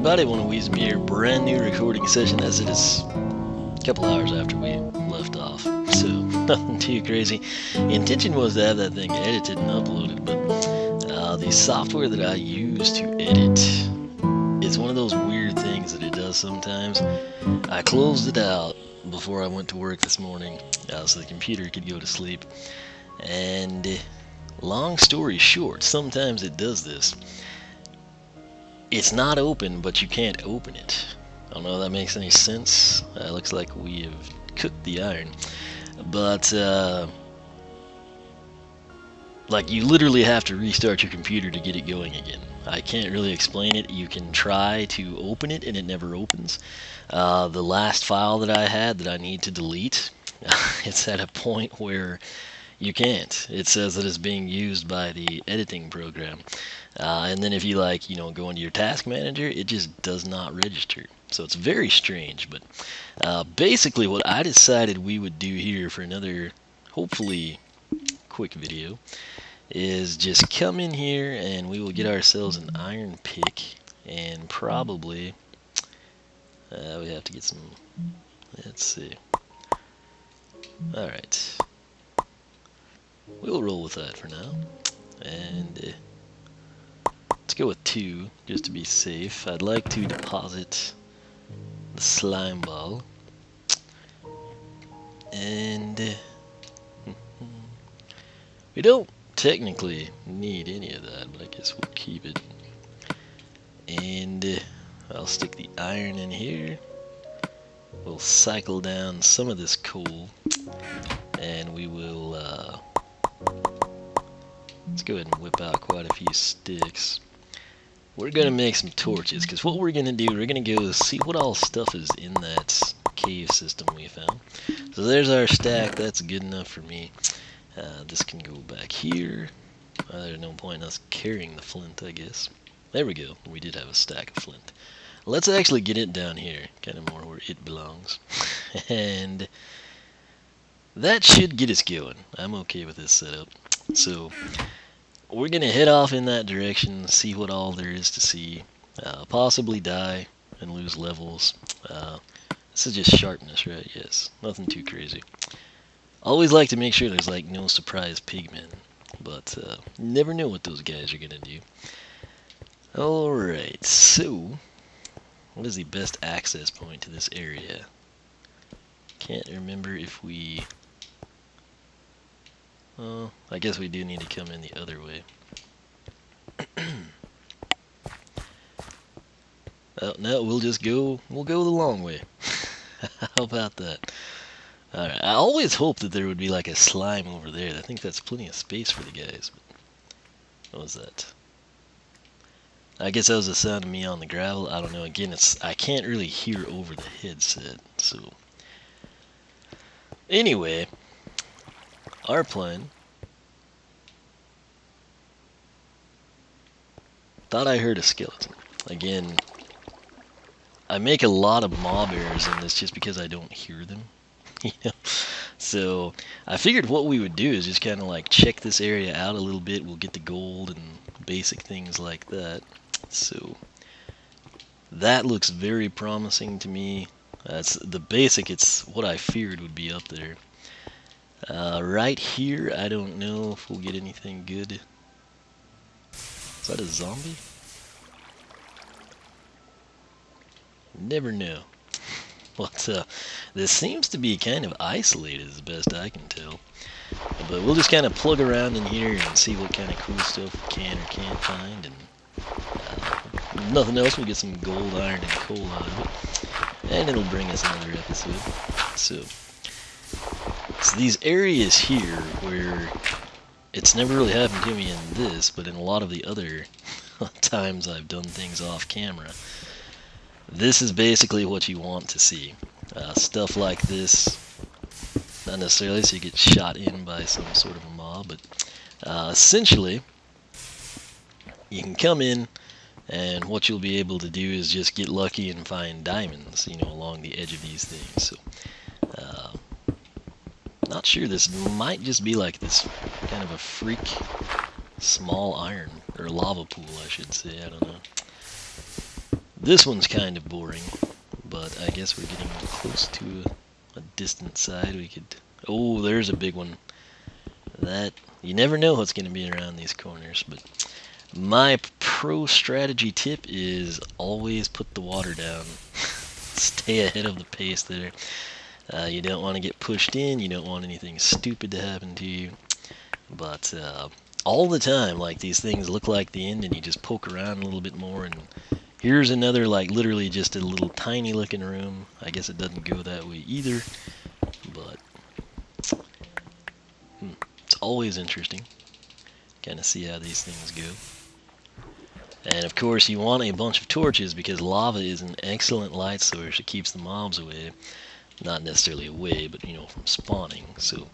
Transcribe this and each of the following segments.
everybody, one of Weezemeer, brand new recording session as it is a couple hours after we left off, so nothing too crazy. The intention was to have that thing edited and uploaded, but the software that I use to edit is one of those weird things that it does sometimes. I closed it out before I went to work this morning so the computer could go to sleep, and long story short, sometimes it does this. It's not open, but you can't open it. I don't know if that makes any sense. Looks like we have cooked the iron. But, like, you literally have to restart your computer to get it going again. I can't really explain it. You can try to open it, and it never opens. The last file that I had that I need to delete, it's at a point where you can't. It says that it's being used by the editing program. And then if you go into your task manager, it just does not register. So it's very strange, but basically what I decided we would do here for another, hopefully, quick video is just come in here and we will get ourselves an iron pick and probably, we have to get some, let's see. Alright. We'll roll with that for now. And let's go with 2, just to be safe. I'd like to deposit the slime ball. And we don't technically need any of that, but I guess we'll keep it. And I'll stick the iron in here. We'll cycle down some of this coal. And we will, let's go ahead and whip out quite a few sticks. We're going to make some torches, because what we're going to do, we're going to go see what all stuff is in that cave system we found. So there's our stack. That's good enough for me. This can go back here. There's no point in us carrying the flint, I guess. There we go. We did have a stack of flint. Let's actually get it down here, kind of more where it belongs. And that should get us going. I'm okay with this setup. So we're going to head off in that direction, see what all there is to see, possibly die and lose levels. This is just sharpness, right? Yes, nothing too crazy. Always like to make sure there's like no surprise pigmen, but never know what those guys are going to do. Alright, so what is the best access point to this area? Can't remember if we... I guess we do need to come in the other way. No, we'll go the long way. How about that? Alright, I always hoped that there would be like a slime over there. I think that's plenty of space for the guys. But what was that? I guess that was the sound of me on the gravel. I don't know. Again, I can't really hear over the headset, so... Anyway, our plan. Thought I heard a skeleton. Again, I make a lot of mob errors in this just because I don't hear them. So I figured what we would do is just kind of like check this area out a little bit. We'll get the gold and basic things like that. So that looks very promising to me. That's the basic. It's what I feared would be up there. Right here, I don't know if we'll get anything good. Is that a zombie? Never know. But this seems to be kind of isolated as best I can tell. But we'll just kind of plug around in here and see what kind of cool stuff we can or can't find. And nothing else, we'll get some gold, iron, and coal out of it. And it'll bring us another episode. So these areas here where it's never really happened to me in this, but in a lot of the other times I've done things off camera, this is basically what you want to see. Stuff like this, not necessarily so you get shot in by some sort of a mob, but essentially you can come in and what you'll be able to do is just get lucky and find diamonds, along the edge of these things. So not sure, this might just be like this kind of a freak small iron, or lava pool I should say, I don't know. This one's kind of boring, but I guess we're getting close to a distant side. We could... Oh, there's a big one. That... You never know what's going to be around these corners, but my pro strategy tip is always put the water down. Stay ahead of the pace there. You don't want to get pushed in, you don't want anything stupid to happen to you, but all the time, like, these things look like the end and you just poke around a little bit more, and here's another, like, literally just a little tiny looking room. I guess it doesn't go that way either, but it's always interesting. Kind of see how these things go. And of course you want a bunch of torches because lava is an excellent light source. It keeps the mobs away. Not necessarily away, but you know, from spawning. So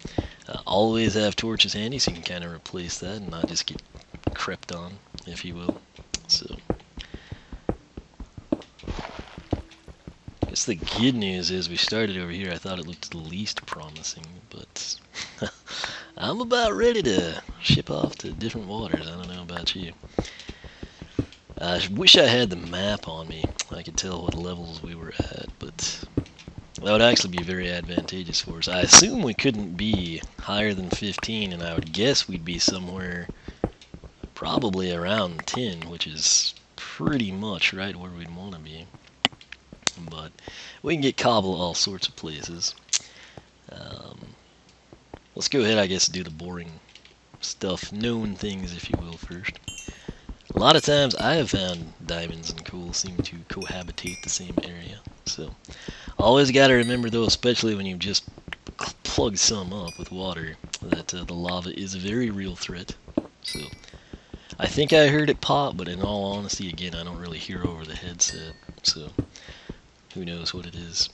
always have torches handy so you can kind of replace that and not just get crept on, if you will. So I guess the good news is we started over here. I thought it looked the least promising, but I'm about ready to ship off to different waters. I don't know about you. I wish I had the map on me. I could tell what levels we were at, but that would actually be very advantageous for us. I assume we couldn't be higher than 15, and I would guess we'd be somewhere probably around 10, which is pretty much right where we'd want to be. But we can get cobble all sorts of places. Let's go ahead, I guess, do the boring stuff, known things, if you will, first. A lot of times I have found diamonds and coal seem to cohabitate the same area. So always got to remember, though, especially when you just plug some up with water, that the lava is a very real threat. So I think I heard it pop, but in all honesty, again, I don't really hear over the headset. So who knows what it is.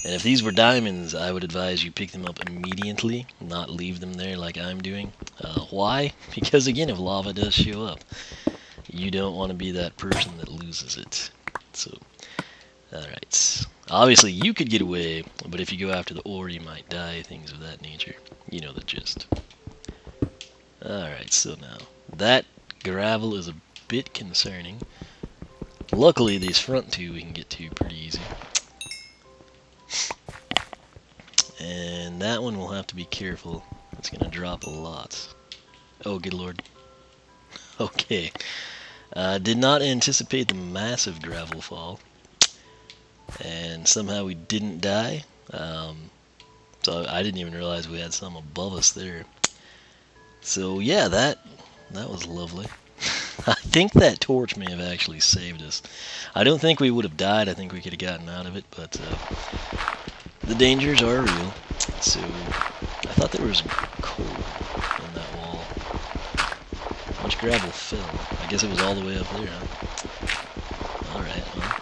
And if these were diamonds, I would advise you pick them up immediately, not leave them there like I'm doing. Why? Because again, if lava does show up, you don't want to be that person that loses it. So, alright. Obviously, you could get away, but if you go after the ore, you might die, things of that nature. You know the gist. Alright, so now, that gravel is a bit concerning. Luckily, these front two we can get to pretty easy. And that one we'll have to be careful. It's going to drop a lot. Oh, good lord. Okay. Did not anticipate the massive gravel fall. And somehow we didn't die. So I didn't even realize we had some above us there. So yeah, that was lovely. I think that torch may have actually saved us. I don't think we would have died. I think we could have gotten out of it, but the dangers are real. So I thought there was coal in that wall. How much gravel fell? I guess it was all the way up there, huh? Alright, well.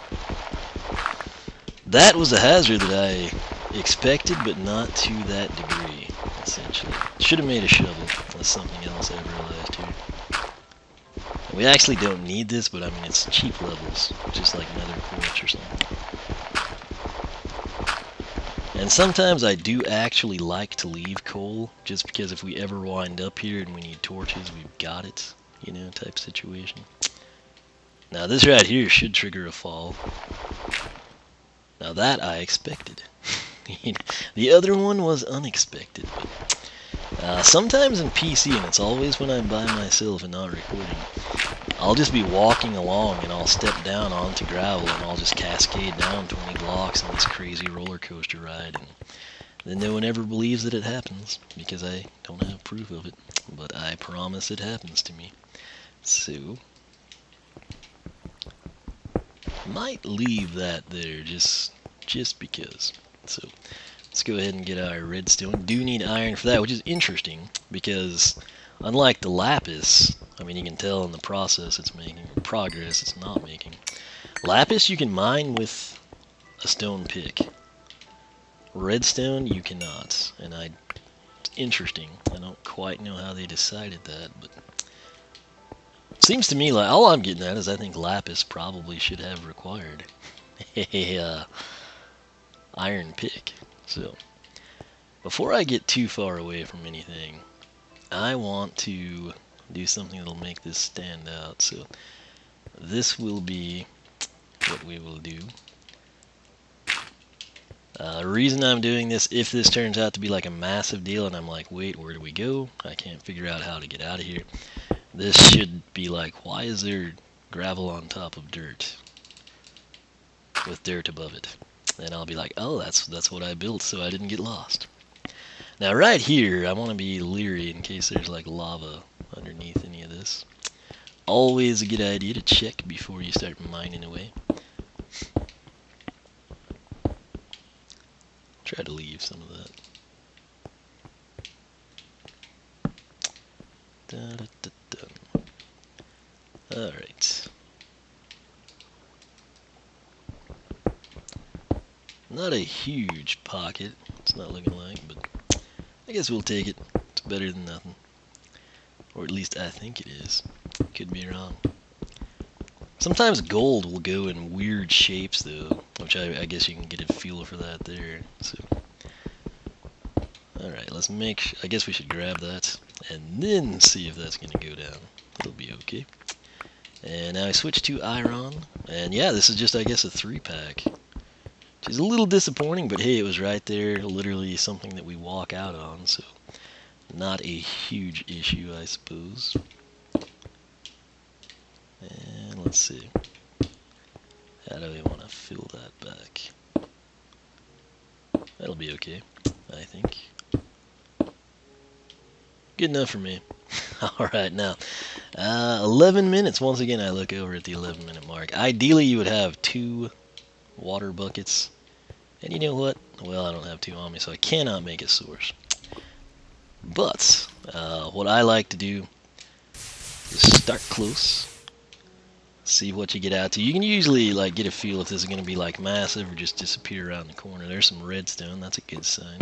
That was a hazard that I expected, but not to that degree, essentially. Should have made a shovel. That's something else I realized here. We actually don't need this, but I mean, it's cheap levels, just like nether quartz or something. And sometimes I do actually like to leave coal, just because if we ever wind up here and we need torches, we've got it, you know, type situation. Now this right here should trigger a fall. Now that I expected. The other one was unexpected, but sometimes in PC, and it's always when I'm by myself and not recording, I'll just be walking along and I'll step down onto gravel and I'll just cascade down 20 blocks in this crazy roller coaster ride, and then no one ever believes that it happens because I don't have proof of it, but I promise it happens to me. So might leave that there just because. So let's go ahead and get our redstone. Do need iron for that, which is interesting because unlike the lapis, I mean, you can tell in the process it's making, or progress it's not making. Lapis you can mine with a stone pick. Redstone you cannot, and it's interesting. I don't quite know how they decided that, but it seems to me like all I'm getting at is I think lapis probably should have required a iron pick. So before I get too far away from anything, I want to do something that'll make this stand out. So this will be what we will do. Reason I'm doing this, if this turns out to be like a massive deal and I'm like, wait, where do we go? I can't figure out how to get out of here. This should be like, why is there gravel on top of dirt with dirt above it? And I'll be like, oh, that's what I built so I didn't get lost. Now right here, I want to be leery in case there's like lava underneath any of this. Always a good idea to check before you start mining away. Try to leave some of that. Alright. Not a huge pocket, it's not looking like, but I guess we'll take it. It's better than nothing. Or at least I think it is. Could be wrong. Sometimes gold will go in weird shapes though, which I guess you can get a feel for that there. So, alright, let's I guess we should grab that and then see if that's gonna go down. It'll be okay. And now I switch to iron, and yeah, this is just I guess a 3-pack. Which is a little disappointing, but hey, it was right there, literally something that we walk out on, so not a huge issue, I suppose. And let's see. How do we want to fill that back? That'll be okay, I think. Good enough for me. Alright, now, 11 minutes. Once again, I look over at the 11-minute mark. Ideally, you would have 2 water buckets. And you know what? Well, I don't have 2 on me, so I cannot make a source. But, what I like to do is start close. See what you get out to. You can usually like get a feel if this is going to be like massive or just disappear around the corner. There's some redstone. That's a good sign.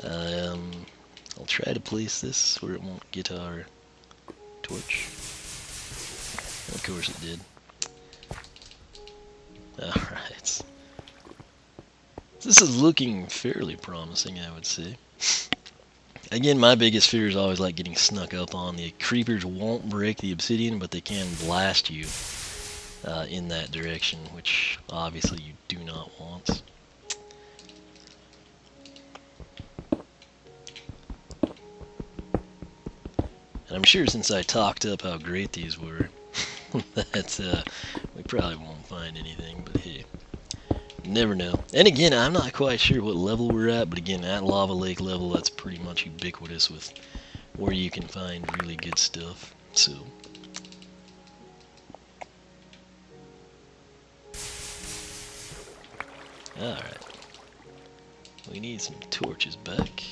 I'll try to place this where it won't get our torch. Of course it did. Alright. This is looking fairly promising, I would say. Again, my biggest fear is always like getting snuck up on. The creepers won't break the obsidian, but they can blast you in that direction, which obviously you do not want. And I'm sure since I talked up how great these were, that we probably won't find anything, but hey. Never know. And again, I'm not quite sure what level we're at, but again, at Lava Lake level, that's pretty much ubiquitous with where you can find really good stuff. So, alright. We need some torches back.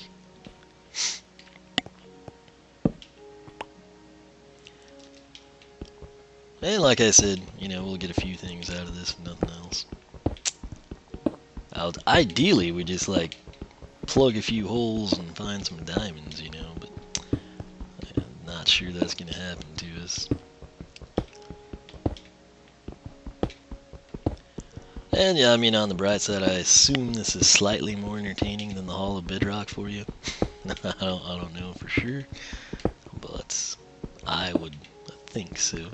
And like I said, you know, we'll get a few things out of this, nothing else. Ideally, we just like plug a few holes and find some diamonds, you know, but I'm not sure that's gonna happen to us. And yeah, I mean, on the bright side, I assume this is slightly more entertaining than the Hall of Bedrock for you. I don't know for sure, but I would think so.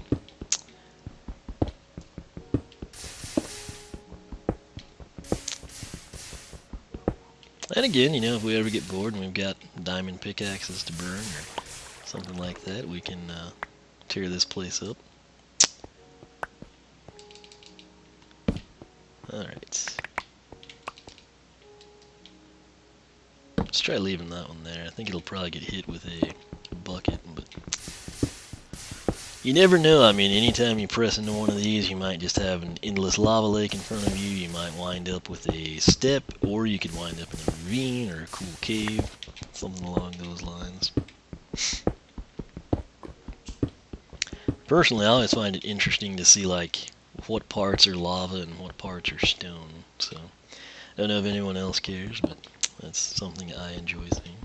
And again, you know, if we ever get bored and we've got diamond pickaxes to burn or something like that, we can tear this place up. Alright. Let's try leaving that one there. I think it'll probably get hit with a bucket, but you never know. I mean, anytime you press into one of these, you might just have an endless lava lake in front of you. You might wind up with a step, or you could wind up in a ravine or a cool cave, something along those lines. Personally, I always find it interesting to see like what parts are lava and what parts are stone. So, I don't know if anyone else cares, but that's something I enjoy seeing.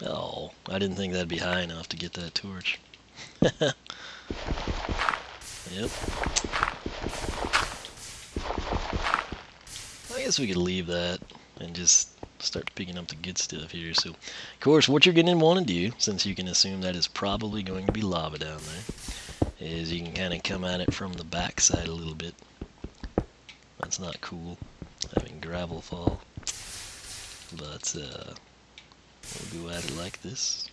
Oh, I didn't think that'd be high enough to get that torch. Yep. I guess we could leave that and just start picking up the good stuff here. So, of course, what you're going to want to do, since you can assume that is probably going to be lava down there, is you can kind of come at it from the back side a little bit. That's not cool, having gravel fall. But we'll go at it like this.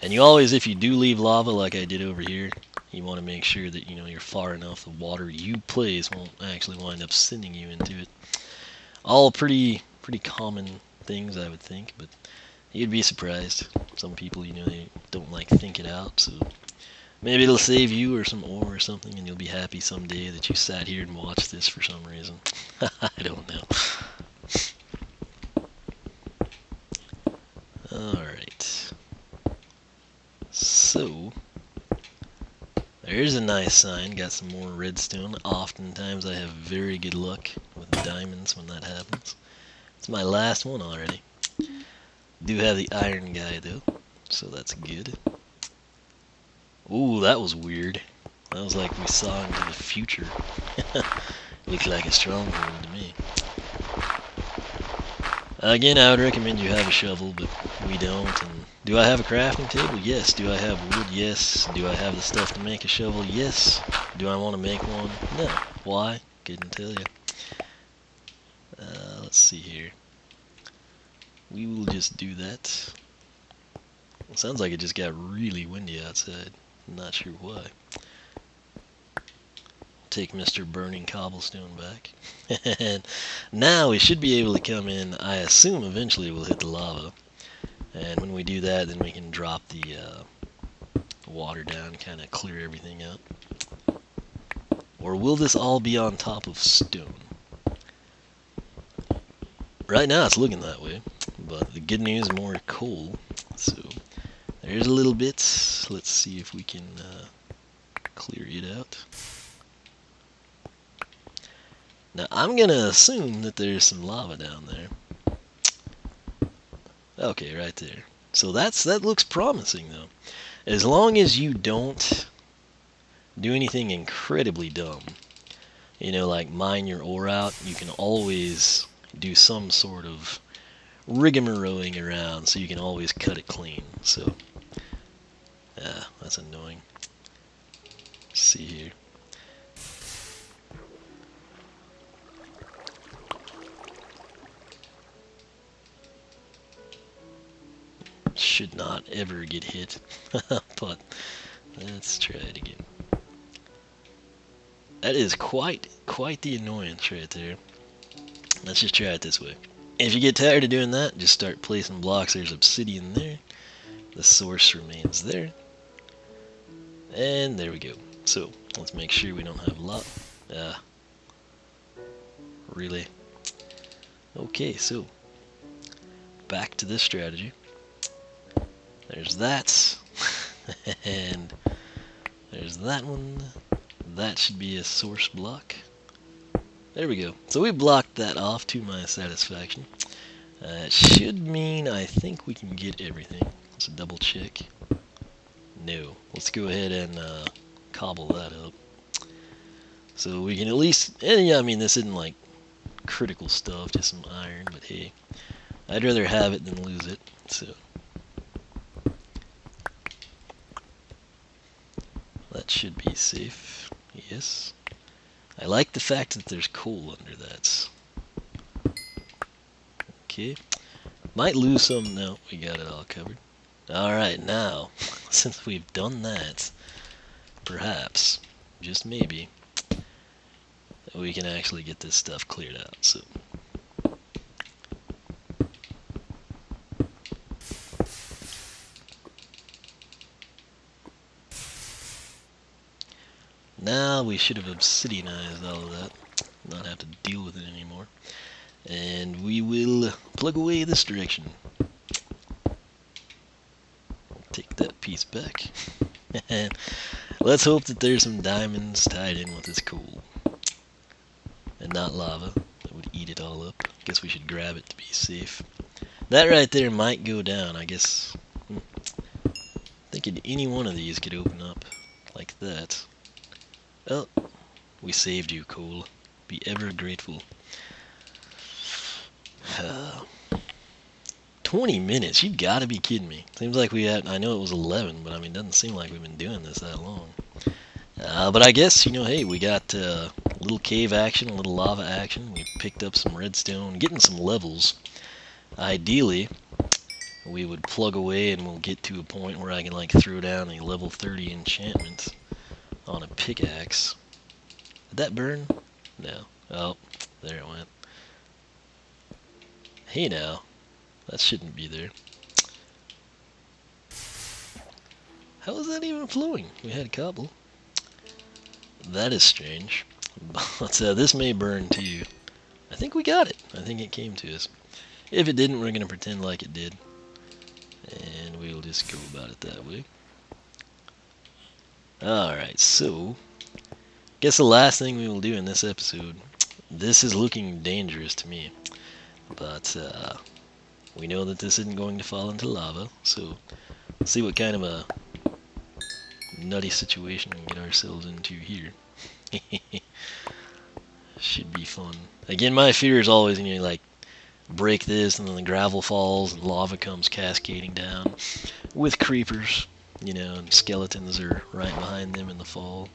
And you always, if you do leave lava like I did over here, you want to make sure that you're far enough the water you place won't actually wind up sending you into it. All pretty common things, I would think, but you'd be surprised. Some people, they don't like think it out, so maybe it'll save you or some ore or something, and you'll be happy someday that you sat here and watched this for some reason. I don't know. Alright. So, there's a nice sign. Got some more redstone. Oftentimes I have very good luck with diamonds when that happens. It's my last one already. Do have the iron guy though, so that's good. Ooh, that was weird. That was like we saw into the future. Looked like a strong one to me. Again, I would recommend you have a shovel, but we don't. And do I have a crafting table? Yes. Do I have wood? Yes. Do I have the stuff to make a shovel? Yes. Do I want to make one? No. Why? Couldn't tell you. Let's see here. We will just do that. It sounds like it just got really windy outside. I'm not sure why. Take Mr. Burning Cobblestone back. And now we should be able to come in. I assume eventually we'll hit the lava. And when we do that, then we can drop the water down, kind of clear everything out. Or will this all be on top of stone? Right now it's looking that way. But the good news, more coal. So there's a little bit. Let's see if we can clear it out. Now I'm gonna assume that there's some lava down there. Okay, right there. So that looks promising though. As long as you don't do anything incredibly dumb, like mine your ore out, you can always do some sort of rigmaroling around, so you can always cut it clean. So, yeah, that's annoying. Let's see here. Should not ever get hit, but let's try it again. That is quite the annoyance right there. Let's just try it this way. If you get tired of doing that, just start placing blocks. There's obsidian there. The source remains there. And there we go. So, let's make sure we don't have a lot. Really? Okay, so back to this strategy. There's that. And there's that one. That should be a source block. There we go. So we blocked that off to my satisfaction. It should mean I think we can get everything. Let's double check. No. Let's go ahead and cobble that up. So we can at least... yeah, I mean, this isn't like critical stuff, just some iron, but hey. I'd rather have it than lose it, so... that should be safe. Yes. I like the fact that there's coal under that. Okay. Might lose some. No, we got it all covered. Alright, now, since we've done that, perhaps, just maybe, we can actually get this stuff cleared out. So, now we should have obsidianized all of that, not have to deal with it anymore. And we will plug away this direction. Take that piece back. And let's hope that there's some diamonds tied in with this coal. And not lava that would eat it all up. Guess we should grab it to be safe. That right there might go down, I guess. Thinking any one of these could open up like that. Well, we saved you, coal. Be ever grateful. 20 minutes? You gotta be kidding me. Seems like we had, I know it was 11, but I mean, it doesn't seem like we've been doing this that long. But I guess, hey, we got a little cave action, a little lava action. We picked up some redstone, getting some levels. Ideally, we would plug away and we'll get to a point where I can like throw down a level 30 enchantment on a pickaxe. Did that burn? No. Oh, there it went. Hey now, that shouldn't be there. How is that even flowing? We had cobble. That is strange. But this may burn too. I think we got it. I think it came to us. If it didn't, we're going to pretend like it did. And we'll just go about it that way. Alright, so guess the last thing we will do in this episode, this is looking dangerous to me, but we know that this isn't going to fall into lava, so let's see what kind of a nutty situation we can get ourselves into here. Should be fun. Again, my fear is always, like, break this and then the gravel falls and lava comes cascading down with creepers, and skeletons are right behind them in the fall.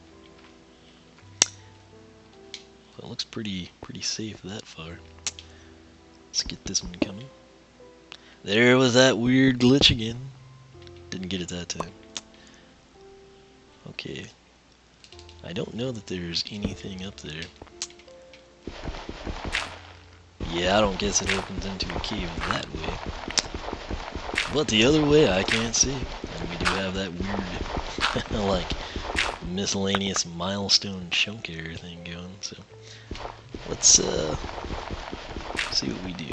So it looks pretty safe that far. Let's get this one coming. There was that weird glitch again. Didn't get it that time. Okay. I don't know that there's anything up there. Yeah, I don't guess it opens into a cave that way. But the other way I can't see. And we do have that weird, like, miscellaneous milestone chunk area thing going. So let's see what we do.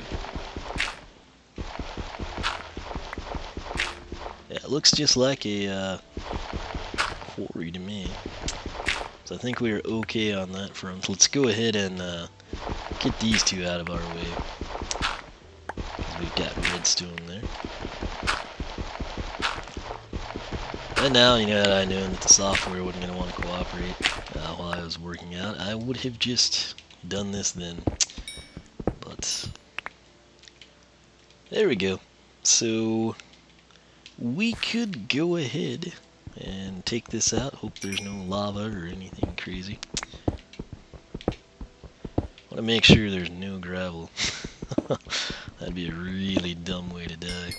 Yeah, it looks just like a quarry to me. So I think we're okay on that front. Let's go ahead and get these two out of our way. Because we've got redstone there. And now, that I knew that the software wasn't going to want to cooperate while I was working out, I would have just done this then. But there we go. So we could go ahead and take this out. Hope there's no lava or anything crazy. Want to make sure there's no gravel. That'd be a really dumb way to die.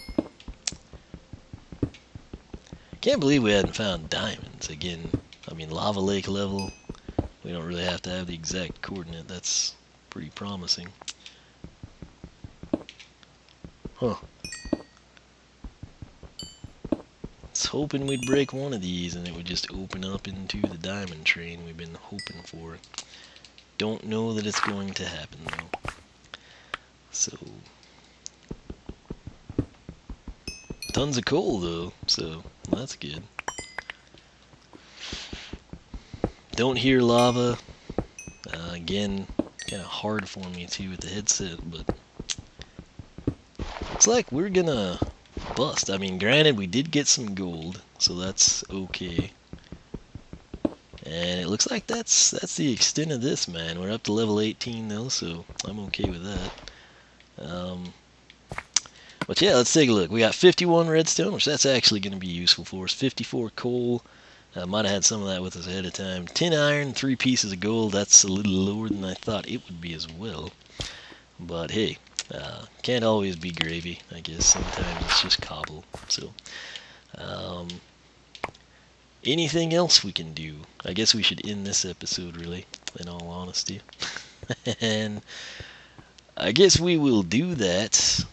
Can't believe we hadn't found diamonds. Again, I mean, lava lake level, we don't really have to have the exact coordinate. That's pretty promising. Huh. Was hoping we'd break one of these and it would just open up into the diamond train we've been hoping for. Don't know that it's going to happen though. So tons of coal though, so that's good. Don't hear lava. Again, kind of hard for me too with the headset, but looks like we're gonna bust. I mean, granted, we did get some gold, so that's okay. And it looks like that's the extent of this, man. We're up to level 18 though, so I'm okay with that. But yeah, let's take a look. We got 51 redstone, which that's actually going to be useful for us. 54 coal. Might have had some of that with us ahead of time. 10 iron, 3 pieces of gold. That's a little lower than I thought it would be as well. But hey, can't always be gravy, I guess. Sometimes it's just cobble. So, anything else we can do? I guess we should end this episode, really, in all honesty. And I guess we will do that.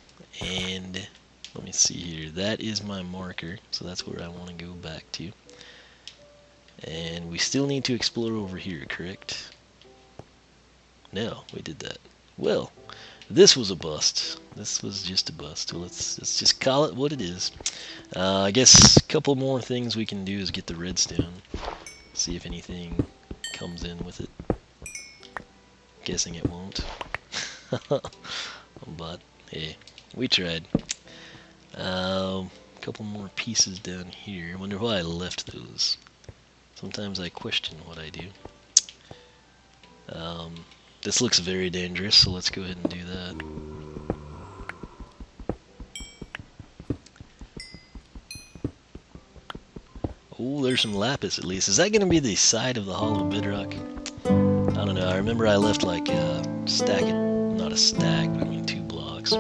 And let me see here. That is my marker, so that's where I want to go back to. And we still need to explore over here, correct? No, we did that. Well, this was a bust. This was just a bust. So let's just call it what it is. I guess a couple more things we can do is get the redstone. See if anything comes in with it. Guessing it won't. But hey, we tried. A couple more pieces down here. I wonder why I left those. Sometimes I question what I do. This looks very dangerous, so let's go ahead and do that. clear some lapis at least. Is that going to be the side of the Hall of Bedrock? I don't know. I remember I left like a stack, not a stack, but I mean 2 blocks.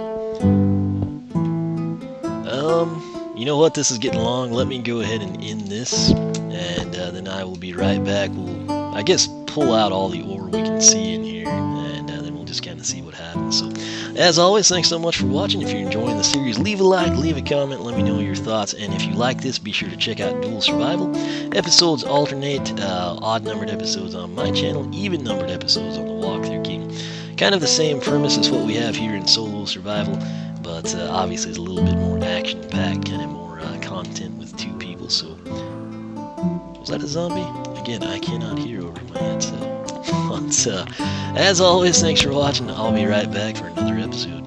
You know what? This is getting long. Let me go ahead and end this, and then I will be right back. We'll, I guess, pull out all the ore we can see in here, and then we'll just kind of see what happens. So, as always, thanks so much for watching. If you're enjoying the series, leave a like, leave a comment, let me know your thoughts, and if you like this, be sure to check out Dual Survival. Episodes alternate, odd-numbered episodes on my channel, even-numbered episodes on the Walkthrough King. Kind of the same premise as what we have here in Solo Survival, but obviously it's a little bit more action-packed, kind of more content with 2 people. So, was that a zombie? Again, I cannot hear over my headset. But, as always, thanks for watching. I'll be right back for another episode.